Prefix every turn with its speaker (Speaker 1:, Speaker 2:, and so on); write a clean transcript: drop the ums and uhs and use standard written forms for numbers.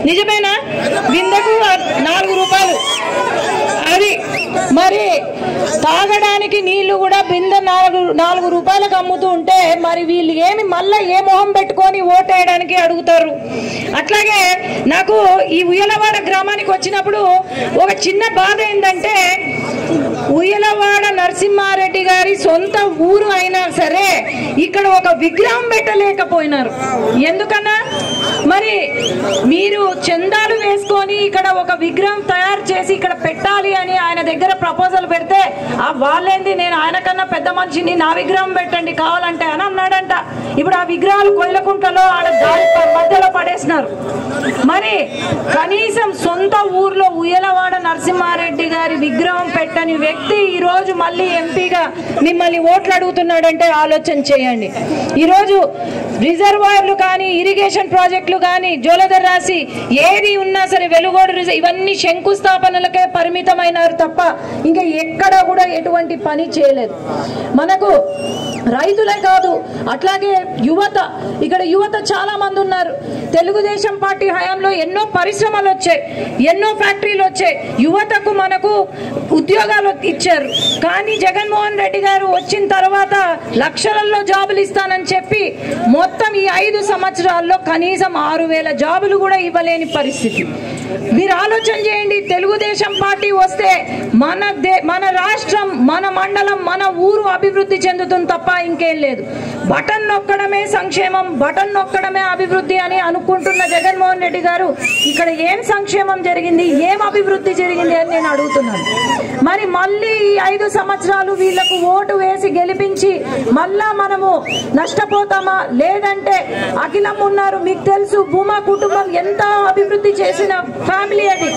Speaker 1: నిజమేనా? బిందెకు 4 రూపాయలు. అది మరి తాగడానికి నీళ్లు కూడా బిందె 4 రూపాయలకు అమ్ముతూ ఉంటే మరి వీళ్ళు ఏమి మళ్ళీ ఏ మొహం పెట్టుకొని ఓటేయడానికి అడుగుతారు? అట్లాగే నాకు ఈ ఉయ్యలవాడ గ్రామానికి వచ్చినప్పుడు ఒక చిన్న బాధ ఏంటంటే, ఉయ్యలవాడ నరసింహారెడ్డి గారి సొంత ఊరు అయినా సరే ఇక్కడ ఒక విగ్రహం పెట్టలేకపోయినారు. ఎందుకన్నా మరి మీరు చందాలు వేసుకొని ఇక్కడ ఒక విగ్రహం తయారు చేసి ఇక్కడ పెట్టాలి అని ఆయన దగ్గర ప్రపోజల్ పెడితే వాళ్ళేంది, నేను ఆయన కన్నా పెద్ద మనిషిని, నా విగ్రహం పెట్టండి కావాలంటే అని అన్నాడంట. ఇప్పుడు ఆ విగ్రహాలు కొయ్యలకుంటలో ఆడ మధ్యలో పడేసినారు. మరి కనీసం సొంత ఊర్లో ఉయ్యలవాడ నరసింహారెడ్డి గారి విగ్రహం పెట్టని వ్యక్తి ఈ రోజు మళ్ళీ ఎంపీగా మిమ్మల్ని ఓట్లు అడుగుతున్నాడంటే ఆలోచన చేయండి. ఈరోజు రిజర్వాయర్లు కానీ, ఇరిగేషన్ ప్రాజెక్టులు కానీ, జోలధర్ రాసి ఏది ఉన్నా సరే, వెలుగోడు ఇవన్నీ శంకుస్థాపనలకే పరిమితమైనారు తప్ప ఇంకా ఎక్కడ కూడా ఎటువంటి పని చేయలేదు. మనకు రైతులే కాదు, అట్లాగే యువత, ఇక్కడ యువత చాలా మంది ఉన్నారు. తెలుగుదేశం పార్టీ హయాంలో ఎన్నో పరిశ్రమలు వచ్చాయి, ఎన్నో ఫ్యాక్టరీలు వచ్చాయి, యువతకు మనకు ఉద్యోగాలు ఇచ్చారు. కానీ జగన్మోహన్ రెడ్డి గారు వచ్చిన తర్వాత లక్షలలో జాబులు ఇస్తానని చెప్పి మొత్తం ఈ 5 సంవత్సరాల్లో కనీసం 6,000 జాబులు కూడా ఇవ్వలేని పరిస్థితి. మీరు ఆలోచన చేయండి, తెలుగుదేశం పార్టీ వస్తే మన రాష్ట్రం, మన మండలం, మన ఊరు అభివృద్ధి చెందుతుంది తప్ప ఇంకేం లేదు. బటన్ నొక్కడమే సంక్షేమం, బటన్ నొక్కడమే అభివృద్ధి అని అనుకుంటున్న జగన్మోహన్ రెడ్డి గారు ఇక్కడ ఏం సంక్షేమం జరిగింది, ఏం అభివృద్ధి జరిగింది అని నేను అడుగుతున్నాను. మరి మళ్ళీ ఈ 5 సంవత్సరాలు వీళ్లకు ఓటు వేసి గెలిపించి మళ్ళా మనము నష్టపోతామా? లేదంటే అఖిలం ఉన్నారు, మీకు తెలుసు భూమా కుటుంబం ఎంత అభివృద్ధి చేసిన ఫ్యామిలీ అది.